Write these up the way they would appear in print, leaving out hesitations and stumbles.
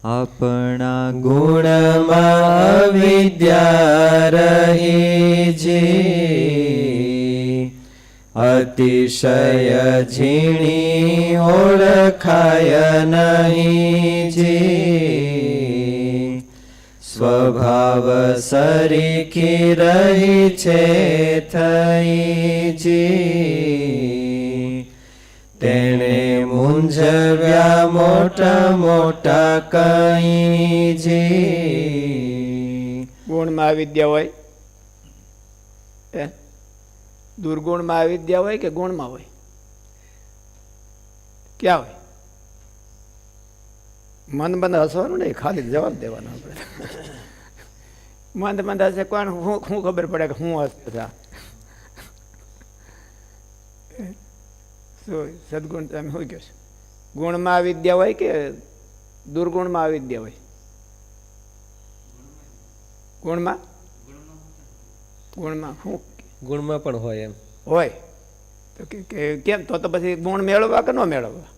આપણા ગુણમાં અવિદ્યા રહી છે, અતિશય ઝીણી ઓળખાય નહીં છે, સ્વભાવ સરીખી રહી છે થઈ છે, તેણે મૂંઝવ્યા મોટા મોટા કઈ છે. ગુણમાં અવિદ્યા હોય, દુર્ગુણમાં અવિદ્યા હોય કે ગુણમાં હોય? ક્યાં હોય? મન બંધ હસવાનું નહીં, ખાલી જવાબ દેવાનો આપણે. મન બંધ હશે કોણ? શું ખબર પડે કે હું હશે? સદગુણ તમે શું કહો છો? ગુણમાં અવિદ્યા હોય કે દુર્ગુણમાં અવિદ્યા હોય? ગુણમાં ગુણમાં શું? ગુણમાં પણ હોય એમ હોય તો કેમ? તો પછી ગુણ મેળવવા કે ન મેળવવા?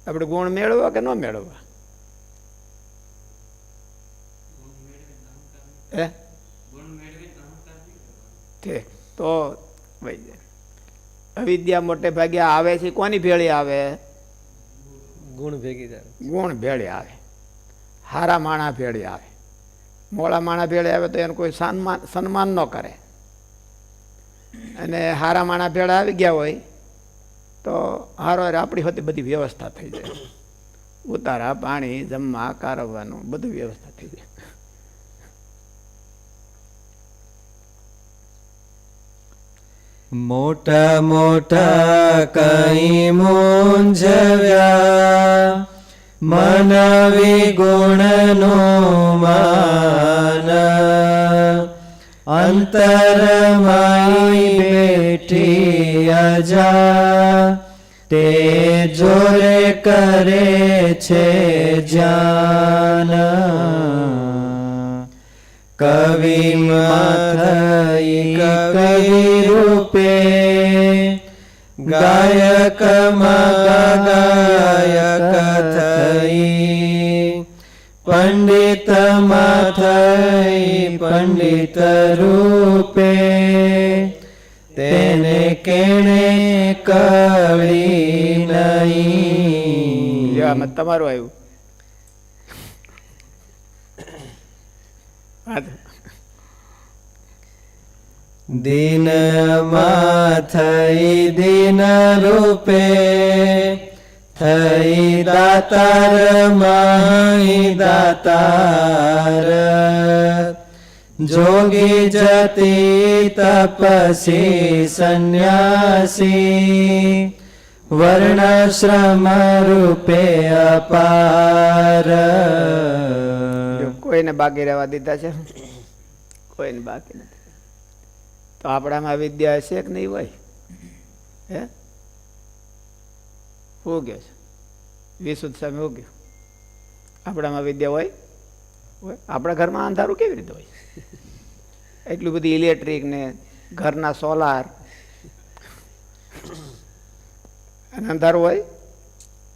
આપણે ગુણ મેળવવા કે ન મેળવવા? હે ઠીક. તો અવિદ્યા મોટે ભાગે આવે છે કોની ભેળી આવે? ગુણ ભેગી જાય. ગુણ ભેળી આવે, હારા માણા ભેળી આવે. મોળા માણા ભેળે આવે તો એનું કોઈ સન્માન ન કરે, અને હારા માણા ભેળા આવી ગયા હોય તો હારો આપણી હોતી બધી વ્યવસ્થા થઈ જાય. ઉતારા, પાણી, જમવા, કારવવાનું બધું વ્યવસ્થા થઈ જાય. મોટા મોટા કઈ મૂંઝવ્યા મન વિગુણનું માન, અંતરમાઈ બેઠી અજા તે જોરે કરે છે જાન. કવિમાં થઈ કવિ રૂપે ગાયકમાં ગાયક થઈ, પંડિતમાં થઈ પંડિત રૂપે તેને કેણે કળી નહીં. તમારું આવ્યું દિનમાં થઈ દિન રૂપે થઈ દાતાર માહી દાતાર, જોગી જતી તપસી સંન્યાસી વર્ણાશ્રમ રૂપે અપાર. કોઈને બાકી રહેવા દીધા છે? કોઈને બાકી નથી. તો આપણામાં વિદ્યા હશે કે નહીં હોય? હે શું કહે છે વિશુદ્ધ સ્વામી? શું કહ્યું? આપણામાં વિદ્યા હોય? આપણા ઘરમાં અંધારું કેવી રીતે હોય? એટલું બધી ઇલેક્ટ્રિક ને ઘરના સોલાર અને અંધારું હોય.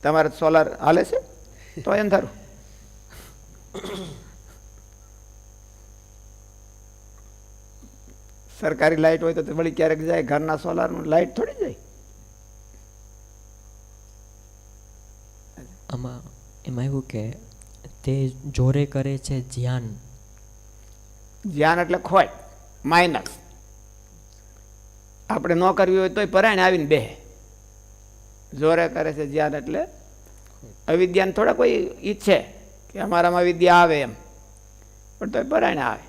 તમારે સોલાર હાલે છે તો અંધારું. સરકારી લાઇટ હોય તો વળી ક્યારેક જાય, ઘરના સોલારમાં લાઇટ થોડી જાય. આમાં એમાં એવું કે તે જોરે કરે છે ધ્યાન. ધ્યાન એટલે ખોટ, માઇનસ. આપણે ન કરવી હોય તોય પરાયણ આવીને બેહે. જોરે કરે છે ધ્યાન એટલે અવિદ્યાને થોડા કોઈ ઈચ્છે કે અમારામાં વિદ્યા આવે એમ, પણ તોય પરાયણ આવે.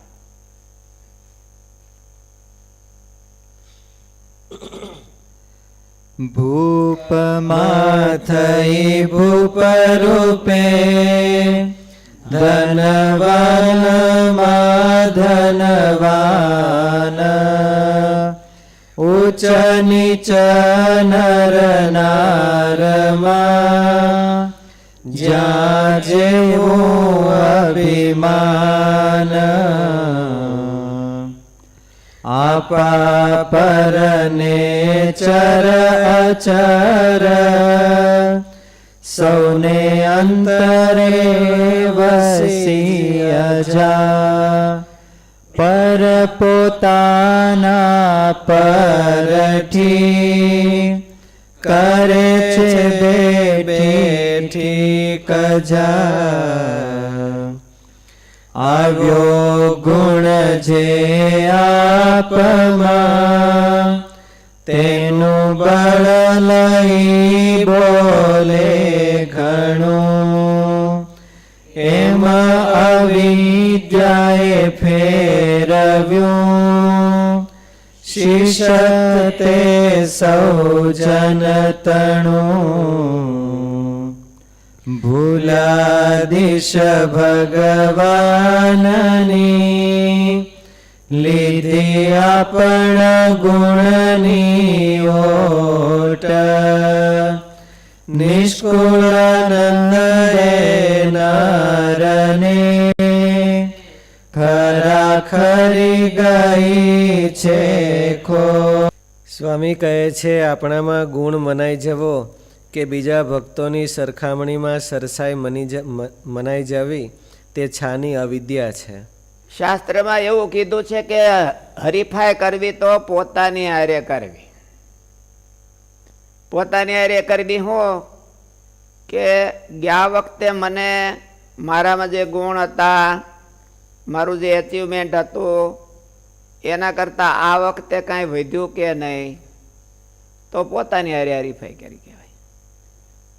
ભૂપમાં થઈ ભૂપ રૂપે ધનવાન માં ધનવાન, ઉચ્ચ નીચ નર નારમાં જ્યાં જેવું અભિમાન. આપા પરને ચર અચર સૌને અંતરે વસી અજા પર પોતાના પરઠી કરે છે બેઠી કજા આવ્યો ગુણ જે આપમાં તેનું બળ લઈ બોલે ઘણું એમ અવિદ્યાએ ફેરવ્યું શિષ્ય તે સૌ જન તણું ભૂલાદિશ ભગવાનની લીધી આપણ ગુણની ઓટ નિષ્કુળાનંદ નરને ખરાખરી ગઈ છે ખો. સ્વામી કહે છે આપણામાં ગુણ મનાઈ જવો કે બીજા ભક્તોની સરખામણીમાં સરસાઈ મનાઈ જવી તે છાની અવિદ્યા છે. શાસ્ત્રમાં એવું કીધું છે કે હરીફાઈ કરવી તો પોતાની હારે કરવી. પોતાની હારે કરવી હું કે ગયા વખતે મને મારામાં જે ગુણ હતા, મારું જે એચિવમેન્ટ હતું એના કરતાં આ વખતે કાંઈ વધ્યું કે નહીં, તો પોતાની હારે હરીફાઈ કરી કહેવાય.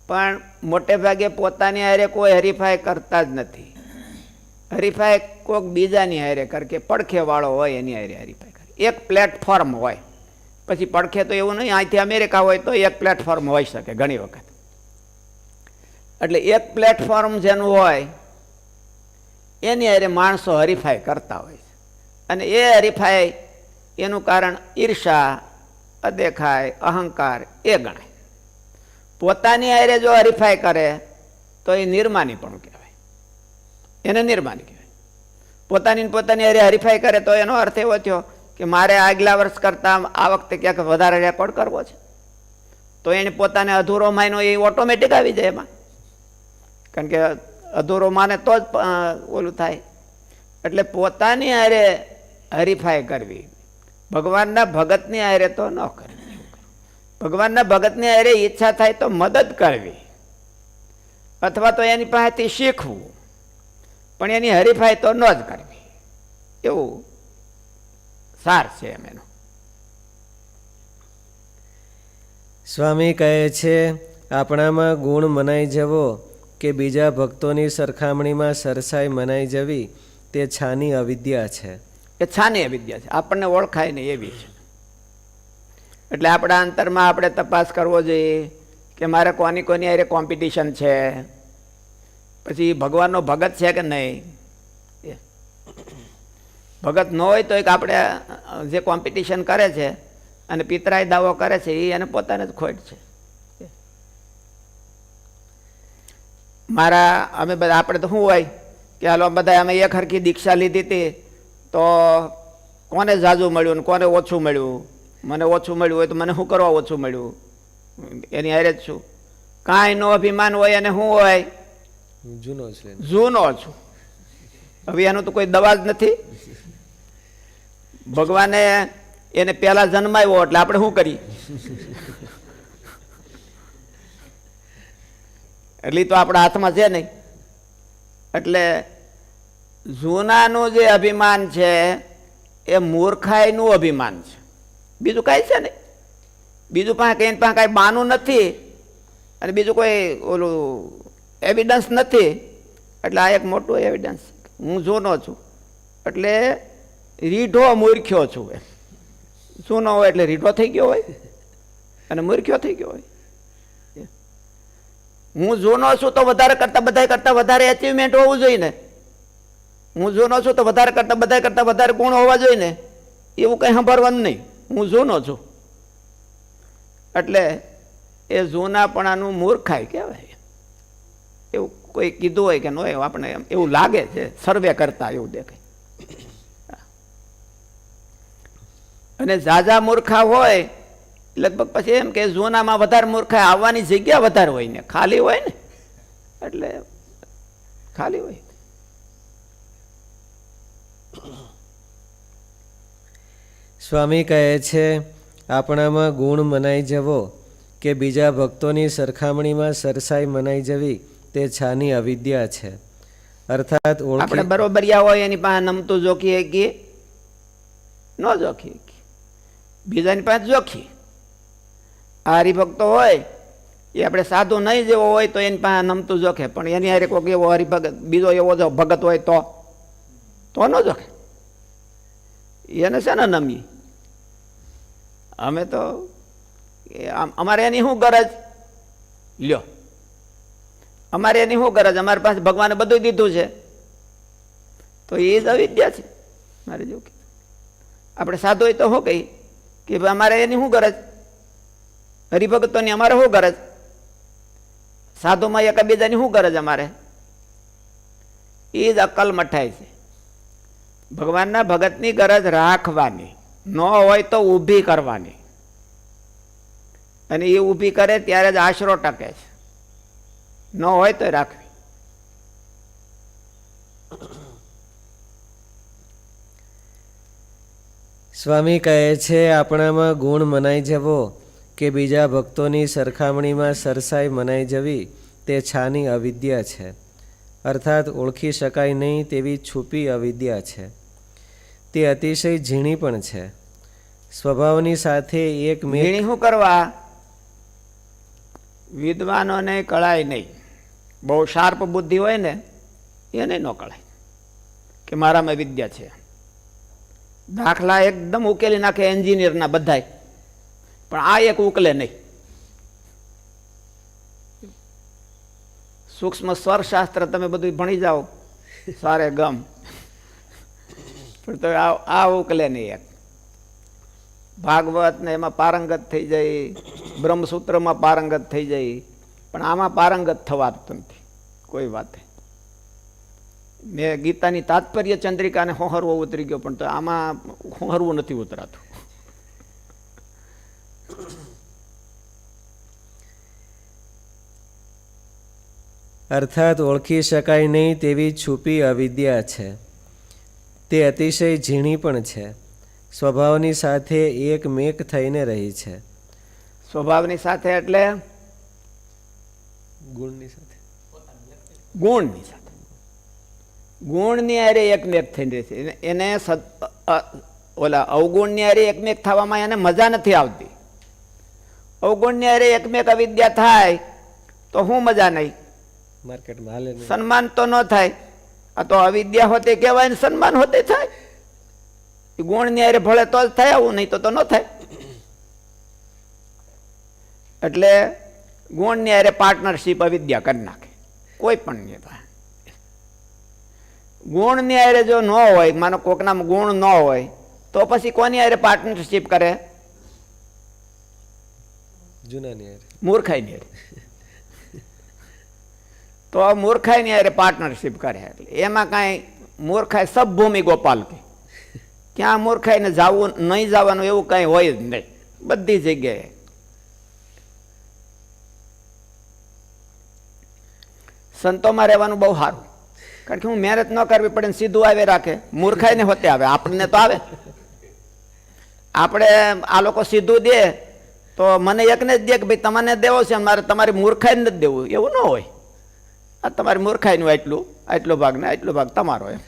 પણ મોટે ભાગે પોતાની હારે કોઈ હરીફાઈ કરતા જ નથી. હરીફાઈ કોઈક બીજાની હારે કરે કે પડખેવાળો હોય એની હારે હરીફાઈ કરે. એક પ્લેટફોર્મ હોય, પછી પડખે તો એવું નહીં, અહીંથી અમેરિકા હોય તો એક પ્લેટફોર્મ હોઈ શકે ઘણી વખત. એટલે એક પ્લેટફોર્મ જેનું હોય એની હારે માણસો હરીફાઈ કરતા હોય છે. અને એ હરીફાઈ એનું કારણ ઈર્ષા, અદેખાય, અહંકાર એ ગણાય. પોતાની હારે જો હરીફાઈ કરે તો એ નિર્માની પણ કહેવાય, એને નિર્માની કહેવાય. પોતાની હારે હરીફાઈ કરે તો એનો અર્થ એવો થયો કે મારે આગલા વર્ષ કરતાં આ વખતે ક્યાંક વધારે રેકોર્ડ કરવો છે, તો એને પોતાને અધૂરો માયનો એ ઓટોમેટિક આવી જાય એમાં, કારણ કે અધૂરો માને તો જ ઓલું થાય. એટલે પોતાની હારે હરીફાઈ કરવી, ભગવાનના ભગતની હારે તો ન કરવી. ભગવાનના ભગતની હારે ઈચ્છા થાય તો મદદ કરવી અથવા તો એની પાસેથી શીખવું, પણ એની હરીફાઈ તો ન જ કરવી. એવું સાર છે એમ એનો. સ્વામી કહે છે આપણામાં ગુણ મનાઈ જવો કે બીજા ભક્તોની સરખામણીમાં સરસાઈ મનાઈ જવી તે છાની અવિદ્યા છે. એ છાની અવિદ્યા છે, આપણને ઓળખાય નહીં એવી છે. એટલે આપણા અંતરમાં આપણે તપાસ કરવો જોઈએ કે મારે કોની હારે કોમ્પિટિશન છે, પછી ભગવાનનો ભગત છે કે નહીં. ભગત ન હોય તો એક આપણે જે કોમ્પિટિશન કરે છે અને પિતરાય દાવો કરે છે એ એને પોતાને જ ખોટ છે. અમે બધા આપણે તો શું હોય કે હાલો બધા અમે એક હરખી દીક્ષા લીધી હતી તો કોને ઝાઝું મળ્યું ને કોને ઓછું મળ્યું. મને ઓછું મળ્યું હોય તો મને શું કરવા ઓછું મળ્યું, એની હારે જ છું. કાંઈ નો અભિમાન હોય અને શું હોય જૂનો છે, જૂનો છું. હવે એનું તો કોઈ દવા જ નથી. ભગવાને એને પહેલા જન્માવ્યો એટલે આપણે શું કરીએ, એટલે તો આપણા હાથમાં છે નહીં. એટલે જૂનાનું જે અભિમાન છે એ મૂર્ખાઈનું અભિમાન છે, બીજું કાંઈ છે નહીં. બીજું પાસે કાંઈ બાનું નથી અને બીજું કોઈ ઓલું એવિડન્સ નથી. એટલે આ એક મોટું એવિડન્સ, હું જૂનો છું એટલે રીઢો મૂર્ખ્યો છું. એમ જૂનો હોય એટલે રીઢો થઈ ગયો હોય અને મૂર્ખ્યો થઈ ગયો હોય. હું જૂનો છું તો વધારે કરતાં વધારે એચિવમેન્ટ હોવું જોઈએ ને. હું જૂનો છું તો વધારે કરતાં વધારે ગુણ હોવા જોઈએ ને. એવું કંઈ સાંભળવાનું નહીં, હું જૂનો છું. એટલે એ જૂનાપણાનું મૂર્ખાઈ કહેવાય. એવું કોઈ કીધું હોય કે ન હોય, આપણે એવું લાગે છે સર્વે કરતા એવું દેખાય. અને ઝાઝા મૂર્ખા હોય લગભગ પછી એમ કે જૂનામાં વધારે મૂર્ખા આવવાની જગ્યા વધારે હોય ને, ખાલી હોય ને એટલે ખાલી હોય. સ્વામી કહે છે, આપણામાં ગુણ મનાઈ જવો કે બીજા ભક્તોની સરખામણીમાં સરસાઈ મનાઈ જવી તે છાની અવિદ્યા છે. અર્થાત આપણે બરોબરિયા હોય એની પાસે નમતું જોખીએ કે ન જોખીએ, બીજાની પાસે જોખી. આ હરિભક્તો હોય એ આપણે સાધુ નહીં જેવો હોય તો એની પાસે નમતું જોખે, પણ એની હારે કોઈક એવો હરિભગત બીજો એવો જો ભગત હોય તો ન જોખે. એને છે ને નમીએ અમે તો અમારે એની શું ગરજ લ્યો, અમારે એની શું ગરજ? અમારી પાસે ભગવાને બધું દીધું છે, તો એ જ અવિદ્યા છે. મારે જેવું કે આપણે સાધુ હોય તો શું કહી કે અમારે એની શું ગરજ? હરિભગતોની અમારે શું ગરજ? સાધુમાં એકબીજાની શું ગરજ? અમારે એ જ અક્કલ મઠાય છે. ભગવાનના ભગતની ગરજ રાખવાની, ન હોય તો ઊભી કરવાની, અને એ ઊભી કરે ત્યારે જ આશરો ટકે છે, ન હોય તો રાખવી. સ્વામી કહે છે, આપણામાં ગુણ મનાઈ જવો કે બીજા ભક્તોની સરખામણીમાં સરસાઈ મનાઈ જવી તે છાની અવિદ્યા છે. અર્થાત ઓળખી શકાય નહીં તેવી છુપી અવિદ્યા છે. તે અતિશય ઝીણી પણ છે. સ્વભાવની સાથે એક ઝીણી શું કરવા? વિદ્વાનોને કળાય નહીં. બહુ શાર્પ બુદ્ધિ હોય ને એને ન કળાય કે મારામાં વિદ્યા છે. દાખલા એકદમ ઉકેલી નાખે એન્જિનિયરના બધાય, પણ આ એક ઉકલે નહીં. સૂક્ષ્મ સ્વરશાસ્ત્ર તમે બધું ભણી જાઓ સારે ગમ, પણ તો આ ઉકલે નહીં. એક ભાગવત ને એમાં પારંગત થઈ જાય, બ્રહ્મસૂત્રમાં પારંગત થઈ જાય, પણ આમાં પારંગત થવાતું નથી કોઈ વાતે. મેં ગીતાની તાત્પર્ય ચંદ્રિકાને હોહરવો ઉતરી ગયો, પણ તો આમાં હોહરવું નથી ઉતરાતું. અર્થાત ઓળખી શકાય નહીં તેવી છુપી અવિદ્યા છે. તે અતિશય ઝીણી પણ છે. સ્વભાવની સાથે એક મેક થઈને રહી છે. સ્વભાવની સાથે એટલે ગુણની સાથે, ગુણની સાથે, ગુણની હારે એકમેક થઈને રહે છે. એને ઓલા અવગુણની હારે એકમેક થવામાં એને મજા નથી આવતી. અવગુણની હારે એકમેક અવિદ્યા થાય તો શું મજા નહીં? માર્કેટમાં હાલે નહીં, સન્માન તો ન થાય. આ તો અવિદ્યા હોતે કહેવાય ને સન્માન હોતે થાય. ગુણની હારે ભળે તો જ થાય, આવું નહીં તો ન થાય. એટલે ગુણની હારે પાર્ટનરશીપ અવિદ્યા કરી નાખે કોઈ પણ નહીં. ગુણની હારે જો ન હોય, માનો કોકના ગુણ ન હોય તો પછી કોની હારે પાર્ટનરશીપ કરે? જૂનાની હારે, મૂર્ખાઈની હારે. તો મૂર્ખાઈની હારે પાર્ટનરશીપ કરે. એટલે એમાં કાંઈ મૂર્ખાઈ સબભૂમિ ગોપાલ કે ક્યાં મૂર્ખાઈને જવું નહીં જવાનું એવું કાંઈ હોય જ નહીં. બધી જગ્યાએ સંતોમાં રહેવાનું બહુ સારું, કારણ કે હું મહેનત ન કરવી પડે, સીધું આવે રાખે. મૂર્ખાઈને હોતે આવે, આપણને તો આવે. આપણે આ લોકો સીધું દે તો મને એકને જ દે કે ભાઈ તમને દેવો છે, મારે તમારી મૂર્ખાઈને નથી દેવું, એવું ન હોય. આ તમારી મૂર્ખાઈનું આટલો ભાગ ને આટલો ભાગ તમારો. એમ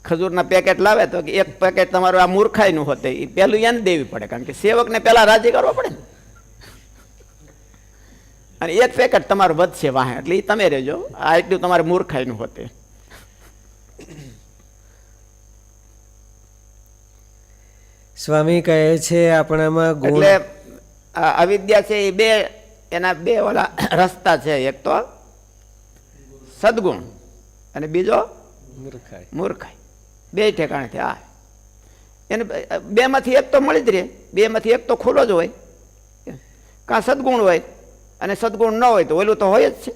ખજૂરના પેકેટ લાવે તો એક પેકેટ તમારું આ મૂર્ખાઈનું હોતે એ પહેલું એને દેવી પડે, કારણ કે સેવકને પહેલા રાજી કરવો પડે ને. અને એક પેકેટ તમારું વધશે વાહે, એટલે એ તમે રહેજો. આ એટલું તમારે મૂર્ખાઈનું હોતે. સ્વામી કહે છે, આપણામાં ગુણ એટલે અવિદ્યા છે એ બે, એના બે ઓલા રસ્તા છે. એક તો સદગુણ અને બીજો મૂર્ખાઈ. મૂર્ખાઈ. બે ઠેકાણેથી આ એને બે માંથી એક તો મળી જ રહે. બે માંથી એક તો ખુલ્લો જ હોય. કાં સદગુણ હોય અને સદગુણ ન હોય તો ઓલું તો હોય જ છે.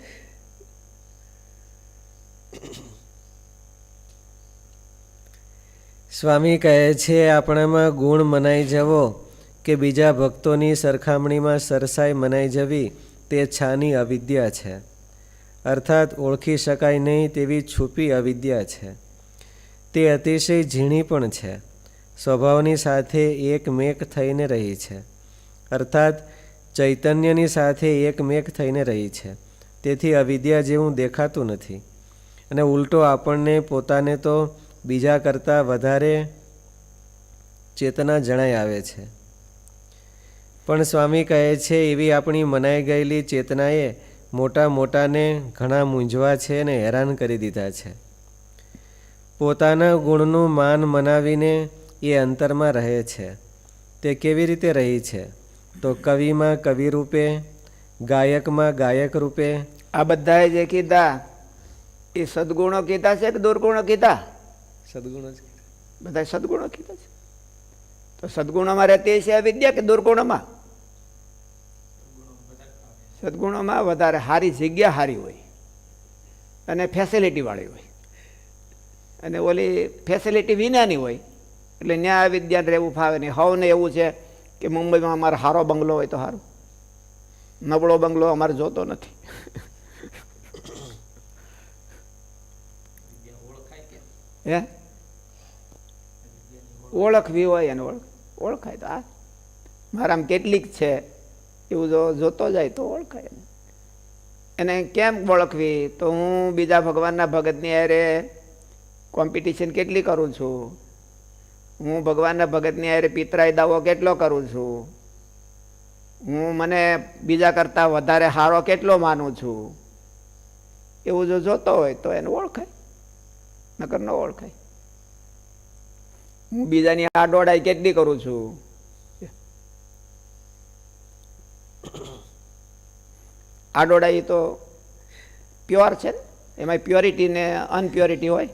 સ્વામી કહે છે, આપણામાં ગુણ મનાઈ જવો કે બીજા ભક્તોની સરખામણીમાં સરસાઈ મનાઈ જવી તે છાની અવિદ્યા છે. અર્થાત ઓળખી શકાય નહીં તેવી છુપી અવિદ્યા છે. તે અતિશય ઝીણી પણ છે. સ્વભાવની સાથે એકમેક થઈને રહી છે. અર્થાત ચૈતન્યની સાથે એકમેક થઈને રહી છે. તેથી અવિદ્યા જેવું દેખાતું નથી. અને ઉલટો આપણને પોતાને તો બીજા કરતાં વધારે ચેતના જણાઈ આવે છે. પણ સ્વામી કહે છે એવી આપણી મનાઈ ગયેલી ચેતનાએ મોટા મોટાને ઘણા મૂંઝવા છે અને હેરાન કરી દીધા છે. પોતાના ગુણનું માન મનાવીને એ અંતરમાં રહે છે. તે કેવી રીતે રહી છે? તો કવિમાં કવિ રૂપે, ગાયકમાં ગાયક રૂપે. આ બધાએ જે કીધા એ સદગુણો કીધા છે કે દુર્ગુણો કીધા? સદગુણો જ બધા સદગુણો કીધા છે. તો સદગુણોમાં રહેતી છે અવિદ્યા કે દુર્ગુણોમાં? સદગુણોમાં વધારે સારી જગ્યા સારી હોય અને ફેસિલિટી વાળી હોય, અને ઓલી ફેસિલિટી વિનાની હોય. એટલે ન્યાય વિદ્યાને રહેવું ફાવે નહીં. હવને એવું છે કે મુંબઈમાં અમારે સારો બંગલો હોય તો સારું, નબળો બંગલો અમારે જોતો નથી. હે ઓળખવી હોય અને ઓળખાય તો આ મારામાં કેટલીક છે એવું જો જોતો જાય તો ઓળખાય. એને કેમ ઓળખવી? તો હું બીજા ભગવાનના ભગતની હારે કોમ્પિટિશન કેટલી કરું છું, હું ભગવાનના ભગતની હારે પિતરાઈ દાવો કેટલો કરું છું, હું મને બીજા કરતાં વધારે સારો કેટલો માનું છું, એવું જો જોતો હોય તો એને ઓળખાય, નકર ન ઓળખાય. હું બીજાની આડોડાઈ કેટલી કરું છું, આડોડાઈ તો પ્યોર છે ને, એમાં પ્યોરિટી ને અનપ્યોરિટી હોય.